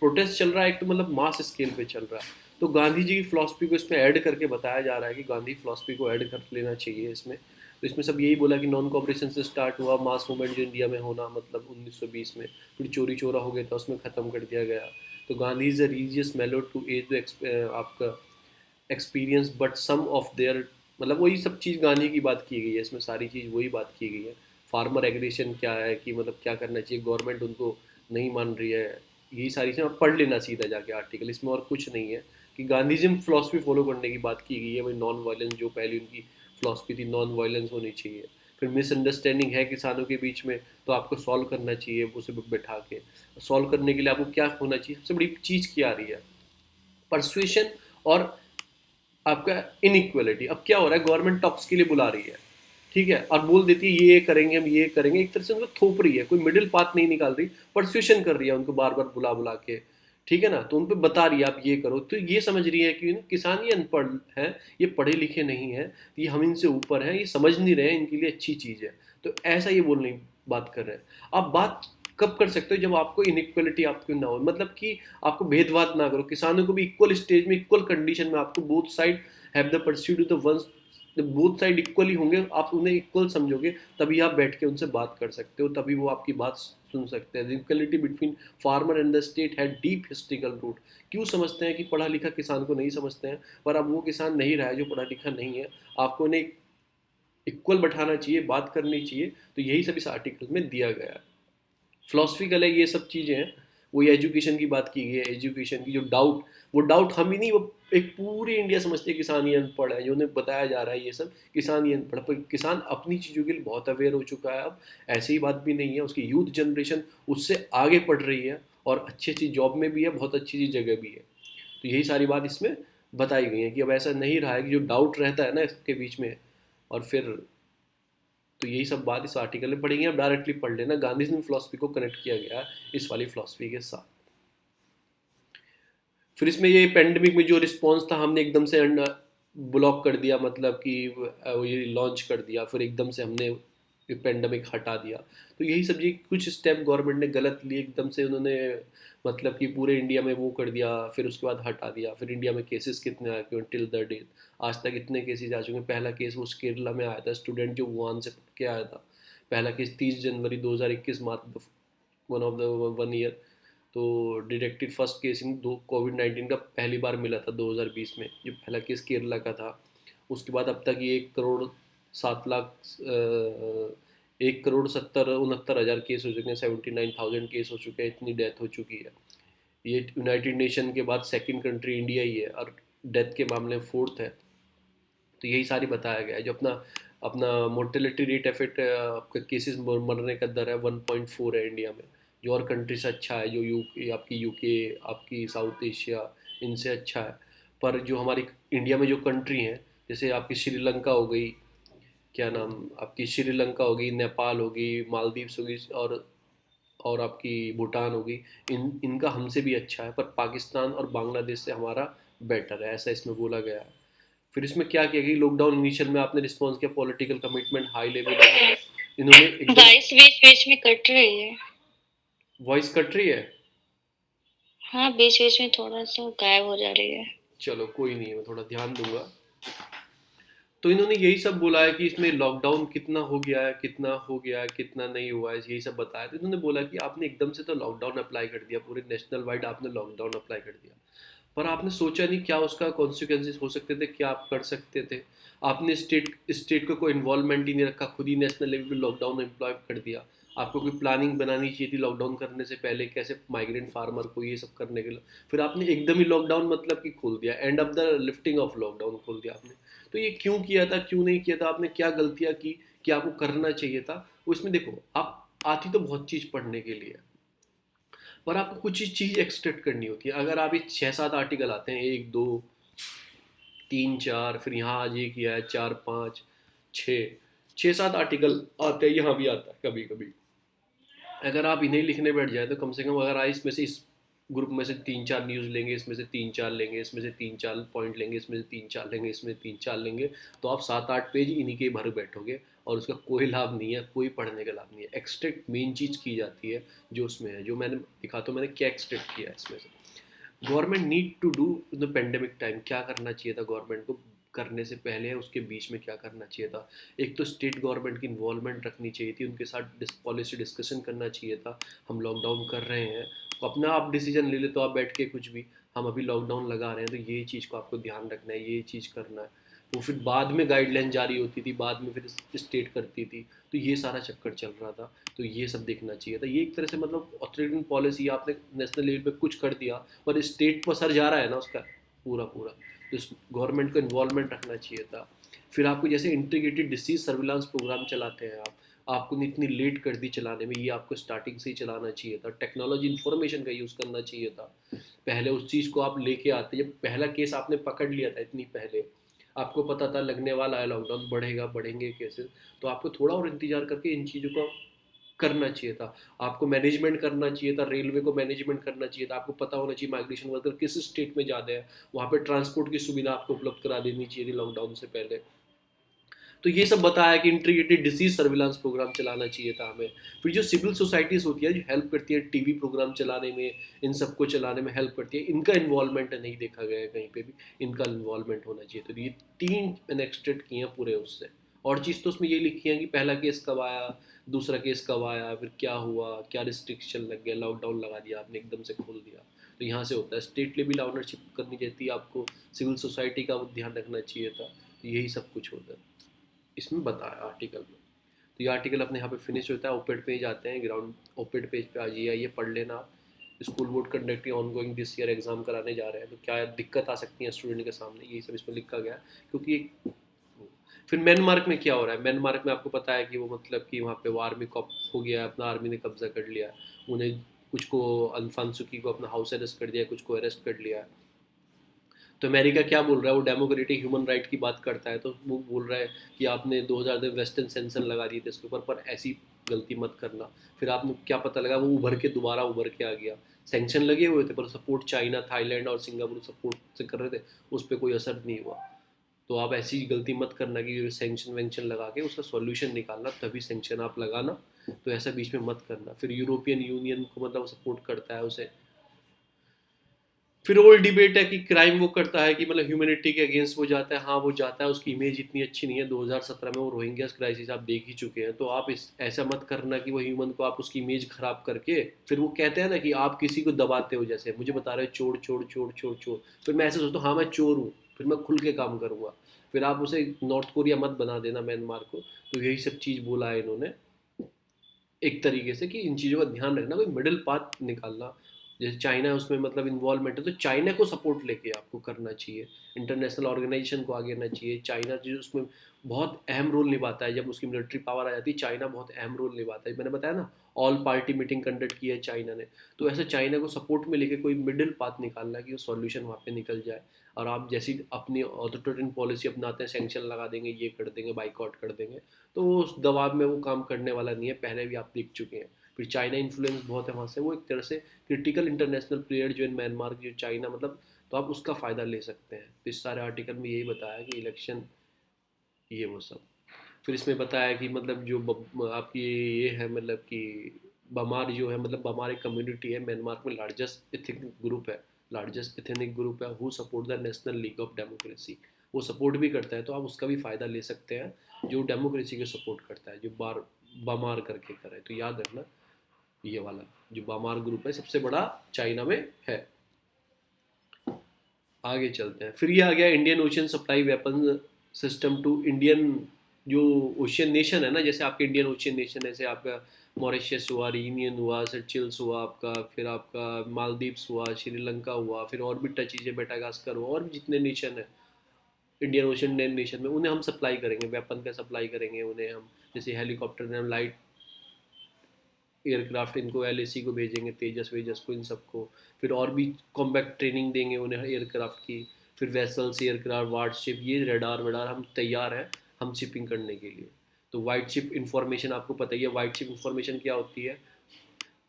[SPEAKER 1] प्रोटेस्ट चल रहा है, एक तो मतलब मास स्केल पे चल रहा है, तो गांधी जी की फिलॉसफी को इसमें ऐड करके बताया जा रहा है कि गांधी फिलॉसफी को ऐड कर लेना चाहिए इसमें। तो इसमें सब यही बोला कि नॉन कॉपरेशन से स्टार्ट हुआ मास मूवमेंट जो इंडिया में होना, मतलब 1920 में, फिर चोरी चोरा हो गया था, उसमें ख़त्म कर दिया गया। तो Gandhi is a religious melody to age the आपका experience but some of their, मतलब वही सब चीज़ गांधी की बात की गई है इसमें, सारी चीज़ वही बात की गई है। फार्मर एग्रेशन क्या है, कि मतलब क्या करना चाहिए, गवर्नमेंट उनको नहीं मान रही है, यही सारी चीज़ें आप पढ़ लेना सीधा जाके आर्टिकल, इसमें और कुछ नहीं है। कि गांधीज़म फिलॉसफी फॉलो करने की बात की गई है, वही नॉन वायलेंस, जो पहले उनकी फिलॉसफी थी नॉन वायलेंस होनी चाहिए। फिर मिसअंडरस्टैंडिंग है किसानों के बीच में, तो आपको सॉल्व करना चाहिए उसे बैठा के। सॉल्व करने के लिए आपको क्या होना चाहिए, सबसे बड़ी चीज़ क्या आ रही है, परसुएशन और आपका इनइक्वालिटी। अब क्या हो रहा है, गवर्नमेंट टॉक्स के लिए बुला रही है, ठीक है, और बोल देती है ये करेंगे, हम ये करेंगे, एक तरह से उनको थोप रही है, कोई मिडिल पाथ नहीं निकाल रही, परसुएशन कर रही है उनको बार बार बुला बुला के, ठीक है ना, तो उन पर बता रही है आप ये करो, तो ये समझ रही है कि किसान ये अनपढ़ हैं, ये पढ़े लिखे नहीं हैं, ये हम इनसे ऊपर हैं, ये समझ नहीं रहे हैं, इनके लिए अच्छी चीज़ है। तो ऐसा ये बोलने की बात कर रहे हैं। आप बात कब कर सकते हो, जब आपको इनइक्वालिटी आपको ना हो, मतलब कि आपको भेदभाव ना करो, किसानों को भी इक्वल स्टेज में, इक्वल कंडीशन में, आपको both side have the pursuit the ones, जब बोथ साइड इक्वली होंगे, आप उन्हें इक्वल समझोगे, तभी आप बैठ के उनसे बात कर सकते हो, तभी वो आपकी बात सुन सकते हैं। Equality between farmer and the state है डीप हिस्ट्रिकल रूट। क्यों समझते हैं कि पढ़ा लिखा किसान को नहीं समझते हैं, पर अब वो किसान नहीं रहा है जो पढ़ा लिखा नहीं है, आपको उन्हें इक्वल बैठाना चाहिए, बात करनी चाहिए। तो यही सब इस आर्टिकल में दिया गया है। फिलोसफिकल है ये सब चीज़ें हैं। वही एजुकेशन की बात की गई है, एजुकेशन की जो डाउट, वो डाउट हम ही नहीं, वो एक पूरी इंडिया समझती है किसान ही अनपढ़ है, जो उन्हें बताया जा रहा है ये सब, किसान ही अनपढ़, पर किसान अपनी चीज़ों के लिए बहुत अवेयर हो चुका है अब। ऐसी ही बात भी नहीं है, उसकी यूथ जनरेशन उससे आगे पढ़ रही है, और अच्छी अच्छी जॉब में भी है, बहुत अच्छी अच्छी जगह भी है। तो यही सारी बात इसमें बताई गई है कि अब ऐसा नहीं रहा है कि जो डाउट रहता है ना इसके बीच में, और फिर, तो यही सब बात इस आर्टिकल में पढ़ेंगे, आप डायरेक्टली पढ़ लेना। गांधीज़म फिलॉसफी को कनेक्ट किया गया है इस वाली फिलॉसफी के साथ। फिर इसमें ये पेंडेमिक में जो रिस्पॉन्स था, हमने एकदम से ब्लॉक कर दिया, मतलब कि ये लॉन्च कर दिया, फिर एकदम से हमने पेंडेमिक हटा दिया। तो यही सब, ये कुछ स्टेप गवर्नमेंट ने गलत लिए, एकदम से उन्होंने मतलब कि पूरे इंडिया में वो कर दिया, फिर उसके बाद हटा दिया। फिर इंडिया में केसेस कितने आए क्यों टिल द डेट, आज तक इतने केसेस आ चुके हैं। पहला केस वो केरला में आया था, स्टूडेंट जो वुहान से पढ़ के आया था। पहला case 30 January 2021 mark one of the 1 year. तो डिटेक्टेड फर्स्ट केस इन दो कोविड-19 का पहली बार मिला था 2020 में, जो पहला केस केरला का था। उसके बाद अब तक ये 1 करोड़ 7 लाख 1 करोड़ 69 हज़ार केस हो चुके हैं, 79,000 केस हो चुके हैं, इतनी डेथ हो चुकी है। ये यूनाइटेड नेशन के बाद सेकंड कंट्री इंडिया ही है, और डेथ के मामले में फोर्थ है। तो यही सारी बताया गया है। जो अपना अपना मोर्टेलिटी रेट एफेक्ट, आपका केसेस मरने का दर है 1.4 है इंडिया में, जो और कंट्री से अच्छा है, जो यूके, आपकी साउथ एशिया, इनसे अच्छा है। पर जो हमारी इंडिया में जो कंट्री हैं, जैसे आपकी श्रीलंका हो गई, क्या नाम, आपकी श्रीलंका होगी, नेपाल होगी, मालदीव्स होगी, और आपकी भूटान होगी, इनका हमसे भी अच्छा है, पर पाकिस्तान और बांग्लादेश से हमारा बेटर है, ऐसा इसमें बोला गया है। फिर इसमें क्या किया कि लॉकडाउन इनिशियल में आपने रिस्पॉन्स किया, पॉलिटिकल कमिटमेंट हाई लेवल, इन्होंने एकदम।
[SPEAKER 2] वॉइस बीच बीच में कट रही है।
[SPEAKER 1] वॉइस कट रही है?
[SPEAKER 2] हाँ, बीच बीच में थोड़ा सा गायब हो जा रही है।
[SPEAKER 1] चलो कोई नहीं है, मैं थोड़ा ध्यान दूंगा। तो इन्होंने यही सब बोला है कि इसमें लॉकडाउन कितना हो गया है, कितना हो गया है, कितना नहीं हुआ है, यही सब बताया। तो इन्होंने बोला कि आपने एकदम से तो लॉकडाउन अप्लाई कर दिया, पूरे नेशनल वाइड आपने लॉकडाउन अप्लाई कर दिया, पर आपने सोचा नहीं क्या उसका कॉन्सिक्वेंसेस हो सकते थे, क्या आप कर सकते थे। आपने स्टेट स्टेट को कोई इन्वॉल्वमेंट ही नहीं रखा, खुद ही नेशनल लेवल पे लॉकडाउन एम्प्लॉय कर दिया। आपको कोई प्लानिंग बनानी चाहिए थी लॉकडाउन करने से पहले, कैसे माइग्रेंट फार्मर को ये सब करने के लिए। फिर आपने एकदम ही लॉकडाउन मतलब कि खोल दिया, end of the lifting of lockdown खोल दिया आपने। तो ये क्यों किया था, क्यों नहीं किया था, आपने क्या गलतियाँ की, क्या आपको करना चाहिए था। वो इसमें देखो, आप आती तो बहुत चीज़ पढ़ने के लिए, पर आपको कुछ ही चीज़ एक्सट्रैक्ट करनी होती है। अगर आप ये 6-7 आर्टिकल आते हैं, 1 2 तीन चार, फिर यहाँ आज ये किया है, चार पाँच छः, छः सात आर्टिकल आते हैं, यहाँ भी आता है कभी कभी। अगर आप इन्हें लिखने बैठ जाए तो कम से कम, अगर आप इसमें से इस ग्रुप में से तीन चार न्यूज़ लेंगे, इसमें से तीन चार लेंगे, इसमें से तीन चार पॉइंट लेंगे, इसमें से तीन चार लेंगे, इसमें तीन चार लेंगे, तो आप सात आठ पेज इन्हीं के भर बैठोगे और उसका कोई लाभ नहीं है, कोई पढ़ने का लाभ नहीं है। एक्सट्रैक्ट मेन चीज़ की जाती है जो उसमें है, जो मैंने दिखा, तो मैंने क्या एक्सट्रैक्ट किया है इसमें से। Government need to do in the pandemic time, क्या करना चाहिए था गवर्नमेंट को करने से पहले, उसके बीच में क्या करना चाहिए था। एक तो स्टेट गवर्नमेंट की इन्वॉल्वमेंट रखनी चाहिए थी, उनके साथ पॉलिसी डिस्कशन करना चाहिए था। हम लॉकडाउन कर रहे हैं तो अपना आप डिसीजन ले ले, तो आप बैठ के कुछ भी, हम अभी लॉकडाउन लगा रहे हैं तो ये चीज़ को आपको ध्यान रखना है, ये चीज़ करना है। वो फिर बाद में गाइडलाइन जारी होती थी, बाद में फिर स्टेट करती थी, तो ये सारा चक्कर चल रहा था। तो ये सब देखना चाहिए था। ये एक तरह से मतलब ऑथोरिटेरियन पॉलिसी, आपने नेशनल लेवल पे कुछ कर दिया पर स्टेट पर सर जा रहा है ना उसका पूरा पूरा, तो गवर्नमेंट को इन्वॉल्वमेंट रखना चाहिए था। फिर आपको जैसे इंटीग्रेटेड डिसीज सर्विलांस प्रोग्राम चलाते हैं आप, आपको इतनी लेट कर दी चलाने में, ये आपको स्टार्टिंग से ही चलाना चाहिए था। टेक्नोलॉजी इन्फॉर्मेशन का यूज़ करना चाहिए था। पहले उस चीज़ को आप लेके आते, जब पहला केस आपने पकड़ लिया था इतनी पहले, आपको पता था लगने वाला है लॉकडाउन, बढ़ेगा, बढ़ेंगे केसेस, तो आपको थोड़ा और इंतजार करके इन चीज़ों को करना चाहिए था। आपको मैनेजमेंट करना चाहिए था, रेलवे को मैनेजमेंट करना चाहिए था, आपको पता होना चाहिए माइग्रेशन वर्कर किस स्टेट में ज़्यादा है, वहाँ पे ट्रांसपोर्ट की सुविधा आपको उपलब्ध करा देनी चाहिए थी लॉकडाउन से पहले। तो ये सब बताया कि इंटीग्रेटेड डिसीज सर्विलांस प्रोग्राम चलाना चाहिए था हमें। फिर जो सिविल सोसाइटीज़ होती है जो हेल्प करती है टीवी प्रोग्राम चलाने में, इन सबको चलाने में हेल्प करती है, इनका इन्वॉल्वमेंट नहीं देखा गया है कहीं पे भी, इनका इन्वॉल्वमेंट होना चाहिए। तो ये तीन मैंने एक्सट्रैक्ट किए हैं पूरे उससे। और चीज़ तो उसमें ये लिखी है कि पहला केस कब आया, दूसरा केस कब आया, फिर क्या हुआ, क्या रिस्ट्रिक्शन लग गया, लॉकडाउन लगा दिया आपने, एकदम से खोल दिया। तो यहाँ से होता है स्टेट लेवल ऑनरशिप करनी चाहिए आपको, सिविल सोसाइटी का ध्यान रखना चाहिए था। तो यही सब कुछ होता है इसमें बताया आर्टिकल में। तो ये आर्टिकल अपने यहाँ पे फिनिश होता है। ओपेड पेज आते हैं, ग्राउंड ओपेड पेज पे आज ये आइए पढ़ लेना आप। School board conducting on going this year, exam कराने जा रहे हैं तो क्या दिक्कत आ सकती है स्टूडेंट के सामने, यही सब इसमें लिखा गया है। क्योंकि फिर म्यांमार में क्या हो रहा है, म्यांमार में आपको पता है कि वो मतलब कि वहाँ पे वो आर्मी कॉप हो गया है, अपना आर्मी ने कब्जा कर लिया है। उन्हें कुछ को अनफान सुकी को अपना हाउस अरेस्ट कर दिया है, कुछ को अरेस्ट कर लिया है। तो अमेरिका क्या बोल रहा है, वो डेमोक्रेटिक ह्यूमन राइट की बात करता है, तो वो बोल रहा है कि आपने 2000 में वेस्टर्न सेंसन लगा दिए थे इसके ऊपर, पर ऐसी गलती मत करना। फिर आपने क्या पता लगा वो उभर के दोबारा उभर के आ गया। सेंक्शन लगे हुए थे पर सपोर्ट चाइना, थाईलैंड और सिंगापुर सपोर्ट से कर रहे थे, उस पर कोई असर नहीं हुआ। तो आप ऐसी गलती मत करना कि सेंक्शन वेंक्शन लगा के उसका सॉल्यूशन निकालना, तभी सेंक्शन आप लगाना। तो ऐसा बीच में मत करना। फिर यूरोपियन यूनियन को मतलब सपोर्ट करता है उसे। फिर ओल्ड डिबेट है कि क्राइम वो करता है कि मतलब ह्यूमैनिटी के अगेंस्ट वो जाता है, हाँ वो जाता है, उसकी इमेज इतनी अच्छी नहीं है। 2017 में वो रोहिंग्यास क्राइसिस आप देख ही चुके हैं। तो आप इस ऐसा मत करना कि वो ह्यूमन को आप उसकी इमेज खराब करके, फिर वो कहते हैं ना कि आप किसी को दबाते हो, जैसे मुझे बता रहे हो चोर चोर चोर चोर चोर, फिर मैं ऐसे सोचता हूँ हाँ मैं चोर हूँ, फिर मैं खुल के काम करूँगा। फिर आप उसे नॉर्थ कोरिया मत बना देना म्यांमार को। तो यही सब चीज़ बोला है इन्होंने एक तरीके से कि इन चीज़ों का ध्यान रखना, कोई मिडिल पाथ निकालना। जैसे चाइना है उसमें मतलब इन्वॉल्वमेंट है, तो चाइना को सपोर्ट लेके आपको करना चाहिए, इंटरनेशनल ऑर्गेनाइजेशन को आगे आना चाहिए। चाइना जो उसमें बहुत अहम रोल निभाता है, जब उसकी मिलिट्री पावर आ जाती है चाइना बहुत अहम रोल निभाता है। मैंने बताया ना ऑल पार्टी मीटिंग कंडक्ट की है चाइना ने। तो ऐसे चाइना को सपोर्ट में लेके कोई मिडिल पाथ निकालना कि वो सॉल्यूशन वहाँ पे निकल जाए। और आप जैसी अपनी ऑथोरिटेरियन पॉलिसी अपनाते हैं, सैंक्शन लगा देंगे, ये कर देंगे, बाइकआउट कर देंगे, तो वो उस दबाव में वो काम करने वाला नहीं है, पहले भी आप देख चुके हैं। फिर चाइना इन्फ्लुएंस बहुत है वहाँ से, वो एक तरह से क्रिटिकल इंटरनेशनल प्लेयर जो इन म्यांमार जो चाइना मतलब, तो आप उसका फ़ायदा ले सकते हैं। तो इस सारे आर्टिकल में यही बताया कि इलेक्शन ये वो सब। फिर इसमें बताया कि मतलब जो आपकी ये है मतलब कि बमार जो है, मतलब बमार एक कम्युनिटी है म्यांमार में, लार्जेस्ट एथनिक ग्रुप है, लार्जेस्ट एथनिक ग्रुप है, who support the national league of democracy. वो सपोर्ट भी करता है, तो आप उसका भी फ़ायदा ले सकते हैं जो डेमोक्रेसी के सपोर्ट करता है, जो बार बमार करके करे। तो याद रखना ये वाला जो बामार ग्रुप है सबसे बड़ा चाइना में है। आगे चलते हैं। फिर ये आ गया Indian Ocean supply weapon system to Indian जो ओशियन नेशन है ना, जैसे आपके इंडियन ओशियन नेशन है, जैसे आपका मॉरिशस हुआ, रीयूनियन हुआ, सेचेल्स हुआ आपका, फिर आपका मालदीव्स हुआ, श्रीलंका हुआ, फिर और भी टच चीज़ें, मेटागास्कर हुआ, और भी जितने नेशन है इंडियन ओशन नेशन में, उन्हें हम सप्लाई करेंगे, वेपन का सप्लाई करेंगे उन्हें हम। जैसे हेलीकॉप्टर हम लाइट एयरक्राफ्ट इनको एलएसी को भेजेंगे, तेजस वेजस को, इन सबको। फिर और भी कॉम्बैक्ट ट्रेनिंग देंगे उन्हें एयरक्राफ्ट की। फिर वेसल्स, एयरक्राफ्ट, वारशिप, ये रडार वडार हम तैयार हैं हम शिपिंग करने के लिए। तो वाइट शिप इंफॉर्मेशन आपको पता ही है, वाइट शिप इंफॉर्मेशन क्या होती है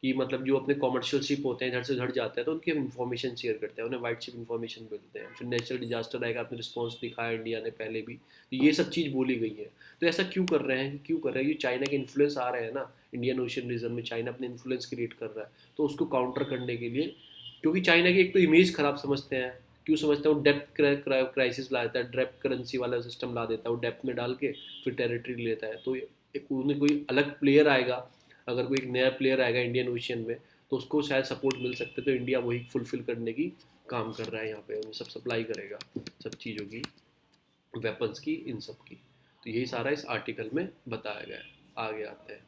[SPEAKER 1] कि मतलब जो अपने कॉमर्शियल शिप होते हैं इधर से उधर जाते हैं तो उनकी हम इन्फॉर्मेशन शेयर करते हैं, उन्हें वाइट शिप इन्फॉर्मेशन बोलते हैं। फिर नेचुरल डिजास्टर आएगा, आपने रिस्पॉन्स दिखाया इंडिया ने पहले भी, तो ये सब चीज़ बोली गई है। तो ऐसा क्यों कर रहे हैं, क्यों कर रहे हैं, ये चाइना के इन्फ्लुएंस आ रहे हैं ना इंडियन ओशन रीजन में, चाइना अपने इन्फ्लुएंस क्रिएट कर रहा है, तो उसको काउंटर करने के लिए, क्योंकि चाइना की एक तो इमेज खराब समझते हैं, क्यों समझते हैं, वो डेप्थ क्राइसिस ला देता है, डेप्थ करेंसी वाला सिस्टम ला देता है, वो डेप्थ में डाल के फिर टेरिटरी लेता है। तो एक उन्हें कोई अलग प्लेयर आएगा, अगर कोई एक नया प्लेयर आएगा इंडियन ओशियन में तो उसको शायद सपोर्ट मिल सकते, तो इंडिया वही फुलफिल करने की काम कर रहा है यहाँ पे, वो सब सप्लाई करेगा सब चीज़ों की, वेपन्स की, इन सब की। तो यही सारा इस आर्टिकल में बताया गया है। आगे आते हैं,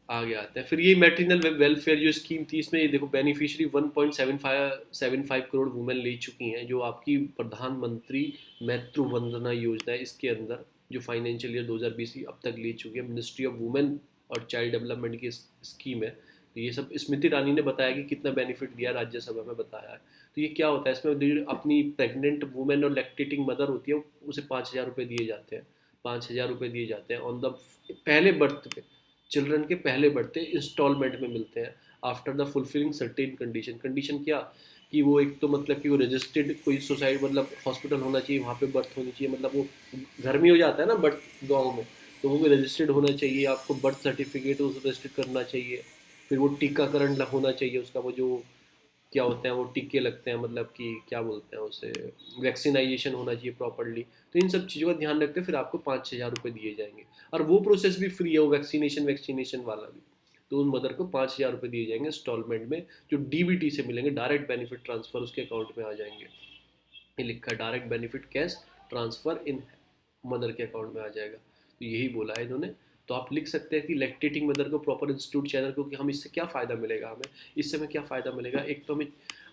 [SPEAKER 1] आगे आते हैं फिर ये मेटरनल वेलफेयर जो स्कीम थी, इसमें ये देखो बेनिफिशियरी 1.75 करोड़ वुमेन ले चुकी हैं, जो आपकी प्रधानमंत्री मातृ वंदना योजना है इसके अंदर, जो फाइनेंशियल ईयर 2020 की अब तक ले चुकी है, मिनिस्ट्री ऑफ वुमेन और चाइल्ड डेवलपमेंट की स्कीम है। तो ये सब स्मृति ईरानी ने बताया कि कितना बेनिफिट दिया, राज्यसभा में बताया है। तो ये क्या होता है, इसमें अपनी प्रेग्नेंट वुमेन और लैक्टेटिंग मदर होती है, उसे 5,000 रुपये दिए जाते हैं, 5,000 रुपये दिए जाते हैं ऑन द पहले बर्थ पे, चिल्ड्रन के पहले बढ़ते इंस्टॉलमेंट में मिलते हैं, after the fulfilling certain condition. Condition क्या कि वो एक तो मतलब कि वो रजिस्टर्ड कोई सोसाइटी मतलब हॉस्पिटल होना चाहिए, वहाँ पे बर्थ होनी चाहिए, मतलब वो घर में हो जाता है ना बर्थ गाँव में, तो वो रजिस्टर्ड होना चाहिए, आपको बर्थ सर्टिफिकेट उस रजिस्टर्ड करना चाहिए। फिर वो टीकाकरण होना चाहिए उसका, वो जो क्या होते हैं वो टीके लगते हैं, मतलब कि क्या बोलते हैं उसे, वैक्सीनाइजेशन होना चाहिए प्रॉपरली। तो इन सब चीज़ों का ध्यान रखते फिर आपको 5-6 हज़ार रुपये दिए जाएंगे, और वो प्रोसेस भी फ्री है, वो वैक्सीनेशन वाला भी। तो उन मदर को 5,000 रुपये दिए जाएंगे इंस्टॉलमेंट में, जो डीबीटी से मिलेंगे, डायरेक्ट बेनिफिट ट्रांसफर उसके अकाउंट में आ जाएंगे। ये लिखा है डायरेक्ट बेनिफिट कैश ट्रांसफर इन मदर के अकाउंट में आ जाएगा। तो यही बोला है इन्होंने। तो आप लिख सकते हैं कि लैक्टेटिंग मदर को प्रॉपर इंस्टीट्यूट चैनल को, कि हम इससे क्या फ़ायदा मिलेगा, हमें इससे हमें क्या फ़ायदा मिलेगा, एक तो हमें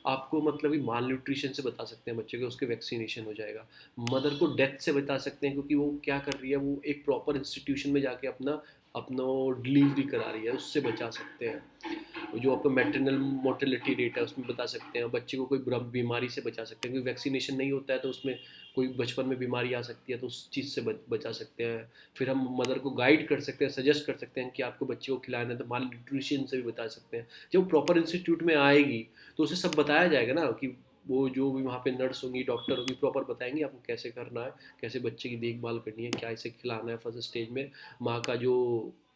[SPEAKER 1] आपको मतलब कि माल न्यूट्रिशन से बता सकते हैं बच्चे को, उसके वैक्सीनेशन हो जाएगा। मदर को डेथ से बता सकते हैं, क्योंकि वो क्या कर रही है, वो एक प्रॉपर इंस्टीट्यूशन में जाके अपना अपना डिलीवरी करा रही है, उससे बचा सकते हैं। जो आपका मैटरनल मोर्टेलिटी रेट है उसमें बता सकते हैं, बच्चे को कोई बीमारी से बचा सकते हैं, क्योंकि वैक्सीनेशन नहीं होता है तो उसमें कोई बचपन में बीमारी आ सकती है, तो उस चीज़ से बचा सकते हैं। फिर हम मदर को गाइड कर सकते हैं, सजेस्ट कर सकते हैं कि आपको बच्चे को खिलाना है, तो माल न्यूट्रिशन से भी बता सकते हैं। जब वो प्रॉपर इंस्टीट्यूट में आएगी तो उसे सब बताया जाएगा ना, कि वो जो भी वहाँ पे नर्स होंगी, डॉक्टर होंगी, प्रॉपर बताएंगे आपको कैसे करना है, कैसे बच्चे की देखभाल करनी है, क्या इसे खिलाना है फर्स्ट स्टेज में, माँ का जो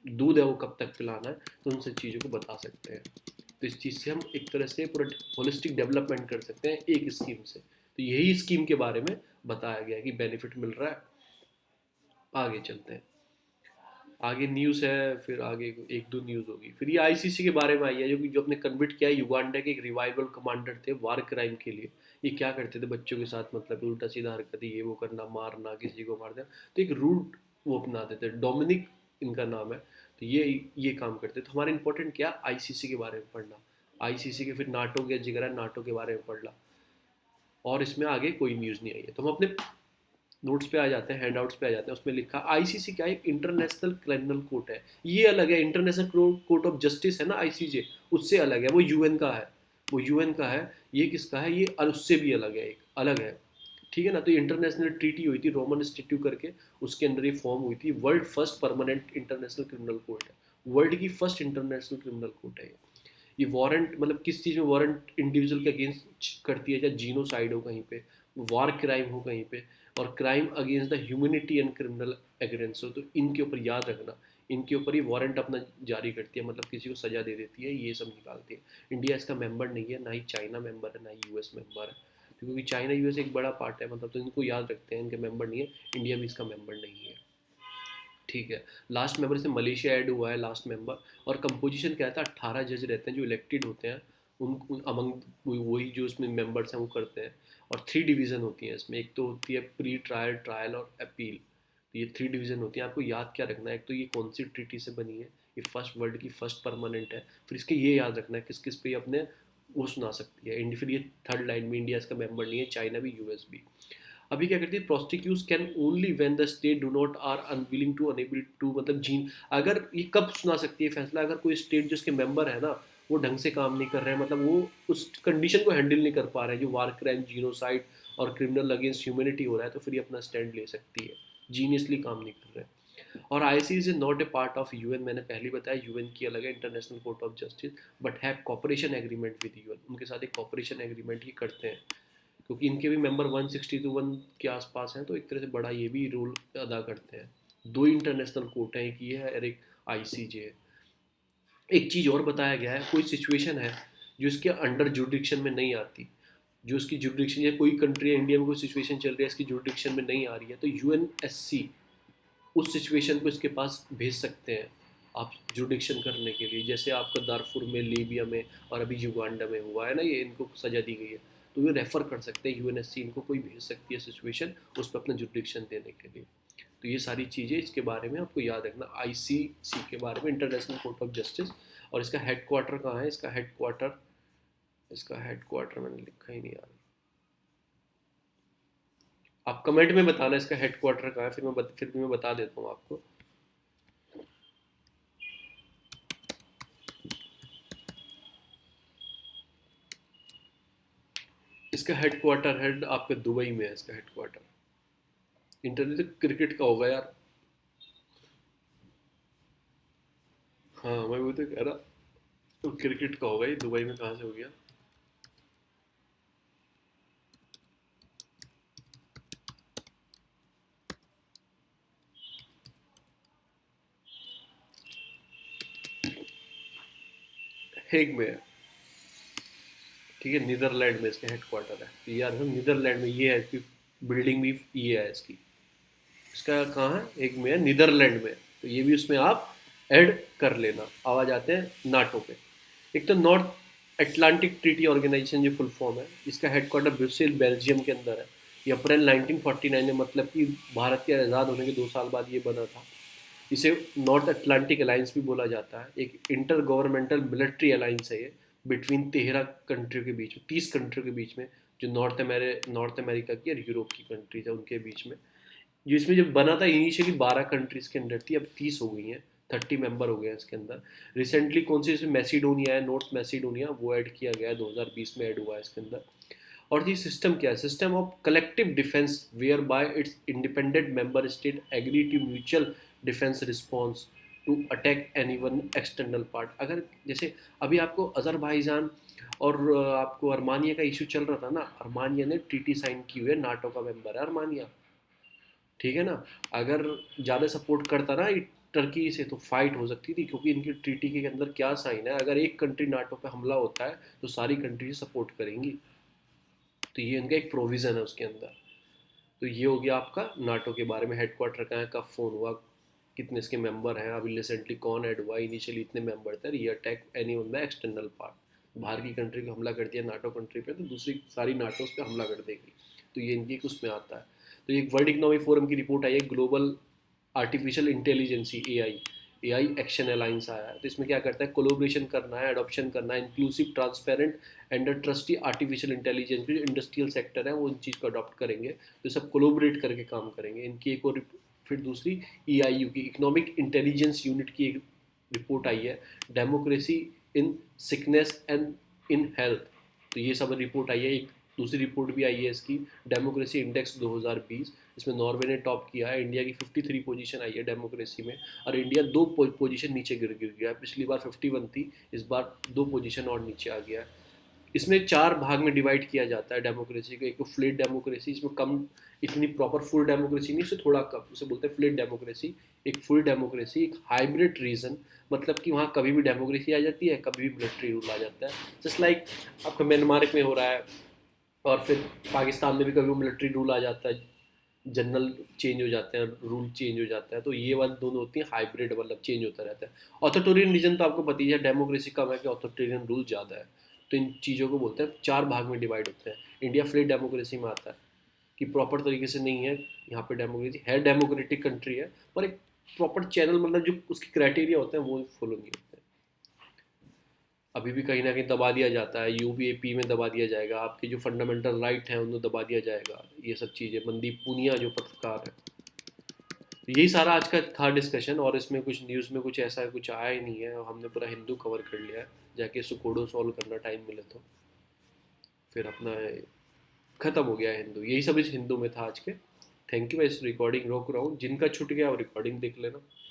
[SPEAKER 1] दूध है वो कब तक पिलाना है, तो उन सब चीज़ों को बता सकते हैं। तो इस चीज़ से हम एक तरह से पूरा होलिस्टिक डेवलपमेंट कर सकते हैं एक स्कीम से। तो यही स्कीम के बारे में बताया गया है कि बेनिफिट मिल रहा है। आगे चलते हैं, आगे न्यूज़ है, फिर आगे एक दो न्यूज़ होगी। फिर ये आईसीसी के बारे में आई है, जो अपने कन्विट किया है, युगांडा के एक रिवाइवल कमांडर थे वार क्राइम के लिए। ये क्या करते थे बच्चों के साथ, मतलब उल्टा सीधा हरकत, ये वो करना, मारना, किसी को मार देना, तो एक रूट वो अपनाते थे, डोमिनिक इनका नाम है। तो ये काम करते। तो हमारा इंपॉर्टेंट क्या, आईसीसी के बारे में पढ़ना, आईसीसी के, फिर नाटो के जिक्र है, नाटो के बारे में पढ़ना, और इसमें आगे कोई न्यूज़ नहीं आई है। तो हम अपने नोट्स पे आ जाते हैं, हैंडआउट्स पे आ जाते हैं। उसमें लिखा आईसीसी क्या है, एक इंटरनेशनल क्रिमिनल कोर्ट है, ये अलग है। इंटरनेशनल कोर्ट ऑफ जस्टिस है ना आईसीजे, उससे अलग है, वो यूएन का है, वो यूएन का है। ये किसका है, ये उससे भी अलग है, एक अलग है, ठीक है ना। तो इंटरनेशनल ट्रीटी हुई थी रोमन इंस्टीट्यूट करके, उसके अंदर ये फॉर्म हुई थी, world first permanent international criminal court है, वर्ल्ड की फर्स्ट इंटरनेशनल क्रिमिनल कोर्ट है ये वारंट मतलब किस चीज़ में वारंट, इंडिविजुअल के अगेंस्ट करती है, चाहे जीनोसाइड हो कहीं पे, वार क्राइम हो कहीं पे, और crime against the humanity and criminal aggression हो, तो इनके ऊपर याद रखना, इनके ऊपर ही वारंट अपना जारी करती है, मतलब किसी को सजा दे देती है, ये सब निकालती है। इंडिया इसका मेंबर नहीं है, ना ही चाइना मेंबर है, ना ही यूएस मेंबर है, क्योंकि चाइना यूएस एक बड़ा पार्ट है, मतलब तो इनको याद रखते हैं, इनके मेंबर नहीं है, इंडिया भी इसका मेंबर नहीं है, ठीक है। लास्ट मेंबर से मलेशिया ऐड हुआ है लास्ट मेंबर। और कंपोजिशन क्या था, 18 जज रहते हैं जो इलेक्टेड होते हैं, उन अमंग वही जो इसमें मेंबर्स हैं वो करते हैं। और 3 डिवीज़न होती हैं इसमें, एक तो होती है प्री ट्रायल, ट्रायल और अपील। तो ये 3 डिवीज़न होती हैं, आपको याद क्या रखना है, एक तो ये कौन सी ट्रीटी से बनी है, ये फर्स्ट वर्ल्ड की फर्स्ट परमानेंट है। फिर इसके ये याद रखना है किस किस पे अपने वो सुना सकती है, फिर ये थर्ड लाइन में इंडिया इसका मेंबर नहीं है, चाइना भी, यूएस भी। अभी क्या करती है, prosecute can only when the state do not are unwilling to enable to, मतलब जीन, अगर ये कब सुना सकती है फैसला, अगर कोई स्टेट जो इसके मेंबर है ना वो ढंग से काम नहीं कर रहे हैं, मतलब वो उस कंडीशन को हैंडल नहीं कर पा रहे हैं जो वार क्राइम, जीनोसाइड और क्रिमिनल अगेंस्ट ह्यूमैनिटी हो रहा है, तो फिर ये अपना स्टैंड ले सकती है। जीनियसली काम नहीं कर रहे हैं। और ICJ is not a part of UN, मैंने पहले ही बताया यूएन की अलग है, international court of justice, but have cooperation agreement with UN, उनके साथ एक कॉपरेशन एग्रीमेंट ही करते हैं, क्योंकि इनके भी मेंबर 161 के आसपास हैं, तो एक तरह से बड़ा ये भी रोल अदा करते हैं। दो इंटरनेशनल कोर्ट हैं, एक ये है और एक आईसीजे है। एक चीज़ और बताया गया है, कोई सिचुएशन है जो इसके अंडर जुडिक्शन में नहीं आती, जो उसकी जुडिक्शन, या कोई कंट्री है इंडिया में कोई सिचुएशन चल रही है इसकी जुडिक्शन में नहीं आ रही है, तो यूएनएससी उस सिचुएशन को इसके पास भेज सकते हैं आप जुडिक्शन करने के लिए। जैसे आपका दारफुर में, लीबिया में और अभी युगांडा में हुआ है ना, ये इनको सजा दी गई है, तो ये रेफर कर सकते हैं यूएनएससी, इनको कोई भेज सकती है सिचुएशन उस पर अपना जुडिक्शन देने के लिए। तो ये सारी चीज़ें इसके बारे में आपको याद रखना, आईसीसी के बारे में, इंटरनेशनल कोर्ट ऑफ जस्टिस। और इसका हेड क्वार्टर कहाँ है, इसका हेड क्वार्टर मैंने लिखा ही नहीं यार, आप कमेंट में बताना इसका हेड क्वार्टर कहाँ है, फिर भी मैं बता देता हूँ आपको। इसका हेड क्वार्टर है आपके दुबई में है, इसका हेड क्वार्टर। इंटरनेट क्रिकेट का होगा यार। हाँ मैं वो तो कह रहा, तो क्रिकेट का होगा, ये दुबई में कहाँ से हो गया। हेग में है, ठीक है, नीदरलैंड में इसका हेड क्वार्टर है। तो यार नीदरलैंड में ये है, इसकी बिल्डिंग भी ये है इसकी, इसका कहाँ है, एक में है नीदरलैंड में, तो ये भी उसमें आप ऐड कर लेना। आवाज आते हैं नाटो पे। एक तो नॉर्थ अटलांटिक ट्रीटी ऑर्गेनाइजेशन जो फुल फॉर्म है, इसका हेडक्वार्टर ब्रुसेल बेल्जियम के अंदर है। ये अप्रैल 1949 में, मतलब कि भारत के आज़ाद होने के 2 साल बाद ये बना था। इसे नॉर्थ अटलांटिक अलायंस भी बोला जाता है, एक इंटर गवर्नमेंटल मिलिट्री अलायंस है ये, बिटवीन 13 कंट्रियों के बीच में, 30 कंट्रियों के बीच में, जो नॉर्थ अमेरिका की और यूरोप की कंट्रीज है उनके बीच में। जो इसमें जब बना था इनिशियली 12 कंट्रीज के अंडर थी, अब 30 हो गई हैं, 30 मेंबर हो गए हैं इसके अंदर। रिसेंटली कौन सी इसमें मैसीडोनिया है, नॉर्थ मैसीडोनिया, वो ऐड किया गया है, 2020 में ऐड हुआ है इसके अंदर। और ये सिस्टम क्या है, system of collective defence whereby its independent member state agree to mutual defence response to attack any one external part. अगर जैसे अभी आपको अजरबैजान और आपको अर्मानिया का इशू चल रहा था ना, अर्मानिया ने ट्रीटी साइन की हुई है, नाटो का मेंबर है अर्मानिया, ठीक है ना। अगर ज़्यादा सपोर्ट करता ना टर्की से, तो फाइट हो सकती थी, क्योंकि इनकी ट्रीटी के अंदर क्या साइन है, अगर एक कंट्री नाटो पे हमला होता है तो सारी कंट्री सपोर्ट करेंगी, तो ये इनका एक प्रोविज़न है उसके अंदर। तो ये हो गया आपका नाटो के बारे में, हेडक्वार्टर कहाँ है, कब फोन हुआ, कितने इसके मेंबर हैं, अभी रिसेंटली कौन ऐड हुआ, इनिशियली इतने मेंबर थे, ये attack any one the external part, बाहर की कंट्री को हमला कर दिया नाटो कंट्री पे, तो दूसरी सारी नाटो उस पर हमला कर देगी। तो ये इनकी उसमें आता है। तो एक वर्ल्ड इकोनॉमिक फोरम की रिपोर्ट आई है, global artificial intelligence, AI action alliance आया है। तो इसमें क्या करता है, कोलोब्रेशन करना है, अडॉप्शन करना है, inclusive, transparent and trustee artificial intelligence, जो इंडस्ट्रियल सेक्टर है वो इन चीज़ को अडॉप्ट करेंगे, तो सब कोलोबरेट करके काम करेंगे। इनकी एक और फिर दूसरी ईआईयू की, इकोनॉमिक इंटेलिजेंस यूनिट की एक रिपोर्ट आई है, democracy in sickness and in health. तो ये सब रिपोर्ट आई है। एक दूसरी रिपोर्ट भी आई है इसकी, डेमोक्रेसी इंडेक्स 2020, इसमें नॉर्वे ने टॉप किया है, इंडिया की 53 पोजीशन आई है डेमोक्रेसी में, और इंडिया 2 पोजीशन नीचे गिर गया है। पिछली बार 51 थी, इस बार 2 पोजीशन और नीचे आ गया है। इसमें 4 भाग में डिवाइड किया जाता है डेमोक्रेसी को। एक तो फ्लैट डेमोक्रेसी, इसमें कम, इतनी प्रॉपर फुल डेमोक्रेसी नहीं, उससे थोड़ा कम, उसे बोलते हैं फ्लैट डेमोक्रेसी। एक फुल डेमोक्रेसी, एक हाइब्रिड रीजन, मतलब कि वहाँ कभी भी डेमोक्रेसी आ जाती है, कभी भी मिलिट्री रूल आ जाता है, जस्ट लाइक आपका म्यांमार में हो रहा है, और फिर पाकिस्तान में भी कभी मिलिट्री रूल आ जाता है, जनरल चेंज हो जाते हैं, रूल चेंज हो जाता है। तो ये बात दोनों होती है हाइब्रिड, मतलब चेंज होता रहता है। ऑथोरिटेरियन रीजन तो आपको पता ही है, डेमोक्रेसी कम है कि ऑथोरिटेरियन रूल ज़्यादा है। तो इन चीज़ों को बोलते हैं, 4 भाग में डिवाइड होते हैं। इंडिया फ्लैट डेमोक्रेसी में आता है, कि प्रॉपर तरीके से नहीं है यहाँ पे डेमोक्रेसी है, डेमोक्रेटिक कंट्री है, पर एक प्रॉपर चैनल, मतलब जो उसके क्राइटेरिया होते हैं वो फॉलो नहीं होते हैं। अभी भी कहीं ना कहीं दबा दिया जाता है, यूपीएपी में दबा दिया जाएगा, आपके जो फंडामेंटल राइट हैं उनको दबा दिया जाएगा, ये सब चीज़ें। मनदीप पुनिया जो पत्रकार है, तो यही सारा आज का था डिस्कशन, और इसमें कुछ न्यूज़ में कुछ ऐसा कुछ आया ही नहीं है, और हमने पूरा हिंदू कवर कर लिया है। जाके सुकोडो सॉल्व करना टाइम मिले तो, फिर अपना खत्म हो गया है हिंदू। यही सब इस हिंदू में था आज के। Thank you. मैं इस रिकॉर्डिंग रोक रहा हूँ, जिनका छूट गया वो रिकॉर्डिंग देख लेना।